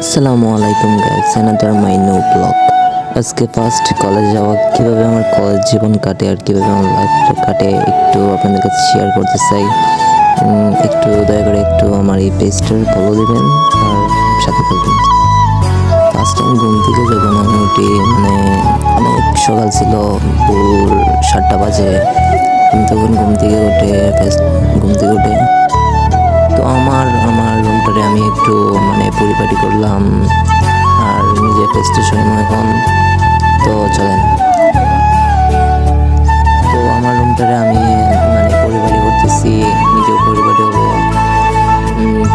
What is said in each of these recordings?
আসসালামু আলাইকুম guys, another my new blog. আজকে ফার্স্ট কলেজ যাওয়া, কীভাবে আমার কলেজ জীবন কাটে আর কীভাবে আমার লাইফটা কাটে একটু আপনাদের কাছে শেয়ার করতে চাই। একটু দয়া করে একটু আমার এই পেজটার ফলো দিবেন আর সাথে থাকবেন। ফার্স্ট টাইম ঘুম থেকে যখন আমি উঠি, অনেক সকাল ছিল, ভোর 7টা বাজে। আমি তখন ঘুম থেকে উঠে তো আমার রুমটারে আমি একটু পরিপাটি করলাম আর নিজে ফ্রেশ হইলাম এখন। তো চলেন, তো আমার রুমটারে আমি পরিপাটি করতেছি, নিজেও পরিপাটি হবো।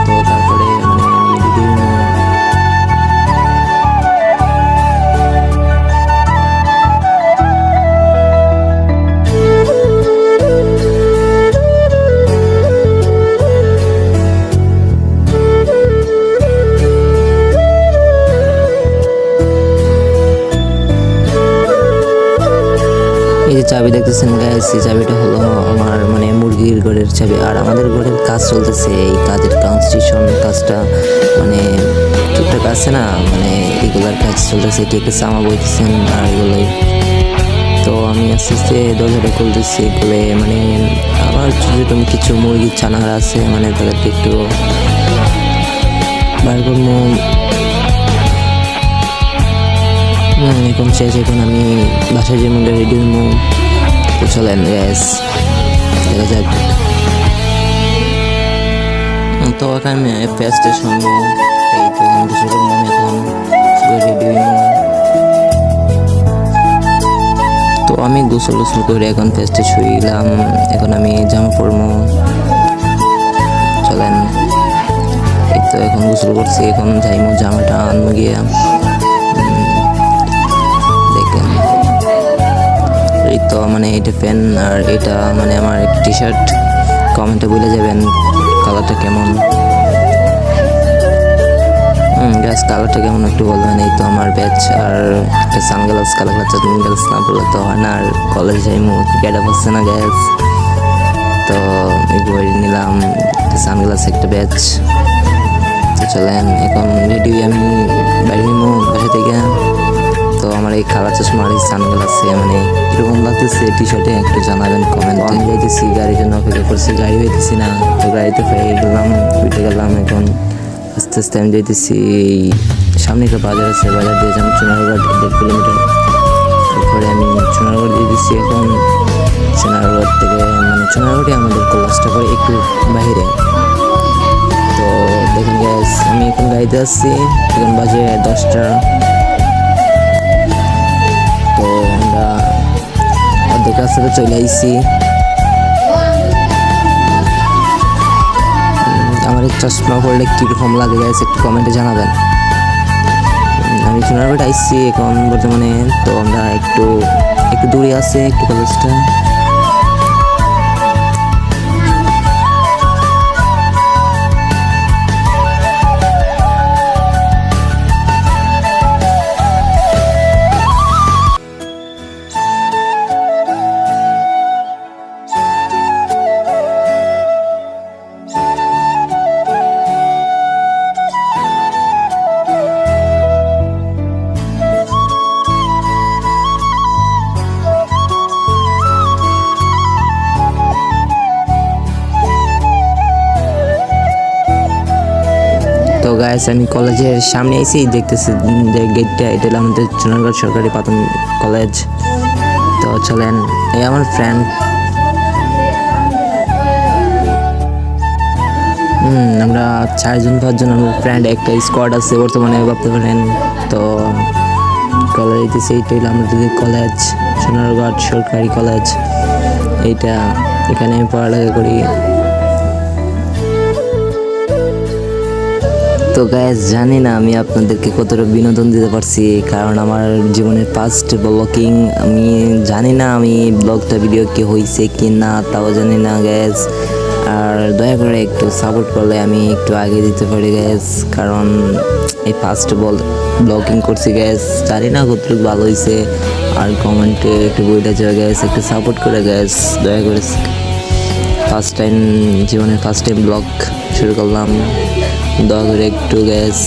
তো তারপরে আমি ভিডিও এই যে চাবি দেখতেছেন গাইস, এই চাবিটা হলো আমার মুরগির ঘরের চাবি। আর আমাদের ঘরের কাজ চলতেছে, এই কাজের কনস্ট্রাকশন কাজটা টুকটাক আছে না, এগুলার কাজ চলতেছে। কে কে চামা বইতেছেন আর এগুলোই। তো আমি আস্তে আস্তে দরজাটা খুলতেছি, খুলে আমার ছোটো কিছু মুরগির ছানারা আছে, তাদেরকে একটু বার করবো। এখন শেষ, এখন আমি বাসায় যে মুখটা রেডি হবো। তো চলেন গ্যাস, দেখা যাক। তো এখন আমি ফেস্টে শুনবো, এই তো কিছু করবো আমি এখন রেডি হইব। তো আমি গোসল করে এখন ফেস্টে শুইলাম। এখন আমি জামা পরবো, চলেন। এই তো এখন গোসল করছি, এখন যাইমো জামাটা আনবো গিয়া। এই তো এটা প্যান্ট আর এটা আমার টি শার্ট। কমেন্টে বলে যাবেন কালারটা কেমন। গ্যাস কালারটা কেমন একটু বলবেন। এই তো আমার ব্যাচ আর একটা সানগ্লাস, কালার সানগ্লাস না বললে তো হয় না। আর কলেজ যাইমু, গেটা পাচ্ছে না গ্যাস। তো এগুলো নিলাম, একটা সানগ্লাস, একটা ব্যাচ। তো চলেন, এখন রেডি আমি বাইরে নিবো বাসা থেকে। তো আমার এই কালার চশমা আর এই সানগ্লাসে কীরকম লাগতেছে টি শার্টে একটু জানাবেন কমেন্ট। আমি যাইতেছি, গাড়ির জন্য অপেক্ষা করছি, গাড়ি হইতেছি না। তো গাড়িতে পেয়ে গেলাম, উঠে গেলাম। এখন আস্তে আস্তে আমি যাইতেছি, সামনে একটা বাজার আছে, বাজার দিয়ে যাবো চুনারগড় 1.5 কিলোমিটার। তারপরে আমি চুনারগড় দিয়ে দিচ্ছি। এখন চুনারগড় থেকে চুনারগড়ে আমাদের কলেজটা করে একটু বাইরে। তো দেখুন গ্যাস, আমি এখন গাড়িতে আসছি, এখন বাজে 10টা। তো আমরা অর্ধেক রাস্তাতে চলে আইছি। আমার এই চশমা পড়লে কীরকম লাগে গেছে একটু কমেন্টে জানাবেন। আমি চুনারগড় আইসি এখন বর্তমানে। তো আমরা একটু দূরে আছে একটু কলেজটা। তো গাইস, আমি কলেজের সামনে এসেই দেখতেছি যে গেটটা, এটা হলো আমাদের চুনারগড় সরকারি প্রাথমিক কলেজ। তো চলেন, এই আমার ফ্রেন্ড। আমরা 4-5 আমার ফ্রেন্ড, একটা স্কোয়াড আছে বর্তমানে ভাবতে পারেন। তো কলেজ দিতেছে, এইটা হলো আমাদের কলেজ, চুনারগড় সরকারি কলেজ। এইটা, এখানে আমি পড়ালেখা করি। তো গাইস, জানি না আমি আপনাদেরকে কতটা বিনোদন দিতে পারছি, কারণ আমার জীবনের ফার্স্ট ব্লগিং। আমি জানি না আমি ব্লগটা ভিডিও কি হয়েছে কি না, তাও জানি না গাইস। আর দয়া করে একটু সাপোর্ট করলে আমি একটু আগে দিতে পারি গাইস, কারণ এই ফার্স্ট ব্লগিং করছি গাইস। জানি না কতটুকু ভালো হয়েছে। আর কমেন্টে একটু বইটা যাওয়া গাইস, একটু সাপোর্ট করে গাইস দয়া করে। ফার্স্ট টাইম, জীবনের ফার্স্ট টাইম ব্লগ শুরু করলাম, দয়া করে একটু গ্যাস